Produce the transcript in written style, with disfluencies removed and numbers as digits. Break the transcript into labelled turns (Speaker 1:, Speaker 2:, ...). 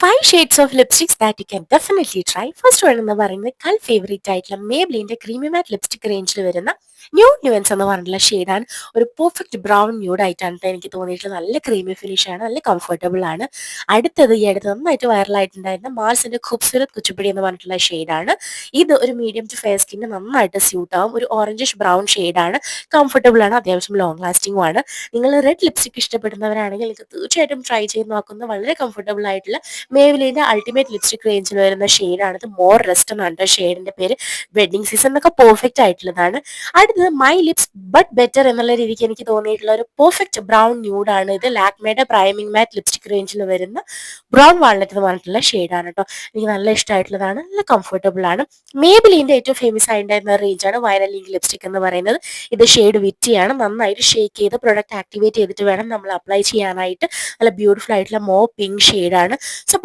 Speaker 1: 5 shades of lipsticks that you can definitely try. First one എന്ന് പറയുന്നത് favourite ആയിട്ടുള്ള മേബ്ലിന്റെ creamy മാറ്റ് lipstick റേഞ്ചിൽ വരുന്ന ന്യൂഡ് ന്യൂവൻസ് എന്ന് പറഞ്ഞിട്ടുള്ള ഷെയ്ഡാണ്. ഒരു പെർഫെക്റ്റ് ബ്രൗൺ ന്യൂഡ് ആയിട്ടാണ് ട്ടോ എനിക്ക് തോന്നിയിട്ടുള്ളത്. നല്ല ക്രീമി ഫിനിഷ് ആണ്, നല്ല കംഫർട്ടബിൾ ആണ്. അടുത്തത് ഈ അടുത്ത് നന്നായിട്ട് വൈറലായിട്ടുണ്ടായിരുന്ന മാർസിന്റെ ഖൂബ്സൂരത് കുച്ചിപ്പിടി എന്ന് പറഞ്ഞിട്ടുള്ള ഷെയ്ഡാണ്. ഇത് ഒരു മീഡിയം ടു ഫെയർ സ്കിന്നിന് നന്നായിട്ട് സ്യൂട്ട് ആവും. ഒരു ഓറഞ്ചിഷ് ബ്രൗൺ ഷെയ്ഡാണ്, കംഫർട്ടബിൾ ആണ്, അത്യാവശ്യം ലോങ് ലാസ്റ്റിംഗും ആണ്. നിങ്ങൾ റെഡ് ലിപ്സ്റ്റിക് ഇഷ്ടപ്പെടുന്നവരാണെങ്കിൽ നിങ്ങൾക്ക് തീർച്ചയായിട്ടും ട്രൈ ചെയ്ത് നോക്കുന്ന വളരെ കംഫർട്ടബിൾ ആയിട്ടുള്ള മേവ്ലിന്റെ അൾട്ടിമേറ്റ് ലിപ്സ്റ്റിക് റേഞ്ചിൽ വരുന്ന ഷെയ്ഡാണ് ഇത്. മോർ റെസ്റ്റ് എന്നാണ് ഷെയ്ഡിന്റെ പേര്. വെഡിങ് സീസൺ എന്നൊക്കെ പെർഫെക്റ്റ് ആയിട്ടുള്ളതാണ്. അടുത്തത് മൈ ലിപ്സ് ബട്ട് ബെറ്റർ എന്നുള്ള രീതിക്ക് എനിക്ക് തോന്നിയിട്ടുള്ള ഒരു പെർഫെക്റ്റ് ബ്രൗൺ ന്യൂഡാണ് ഇത്. ലാക്മേയുടെ പ്രൈമിംഗ് മാറ്റ് ലിപ്സ്റ്റിക് റേഞ്ചിൽ വരുന്ന ബ്രൗൺ വാൾനട്ട് എന്ന് പറഞ്ഞിട്ടുള്ള ഷെയ്ഡാണ് കേട്ടോ. എനിക്ക് നല്ല ഇഷ്ടമായിട്ടുള്ളതാണ്, നല്ല കംഫർട്ടബിൾ ആണ്. മേബിലിന്റെ ഏറ്റവും ഫേമസ് ആയിട്ടുണ്ടായിരുന്ന റേഞ്ചാണ് വൈറൽ ലിങ്ക് ലിപ്സ്റ്റിക് എന്ന് പറയുന്നത്. ഇത് ഷെയ്ഡ് വിറ്റിയാണ്. നന്നായിട്ട് ഷേക്ക് ചെയ്ത് പ്രൊഡക്റ്റ് ആക്ടിവേറ്റ് ചെയ്തിട്ട് വേണം നമ്മൾ അപ്ലൈ ചെയ്യാനായിട്ട്. നല്ല ബ്യൂട്ടിഫുൾ ആയിട്ടുള്ള പിങ്ക് ഷെയ്ഡാണ്. സോ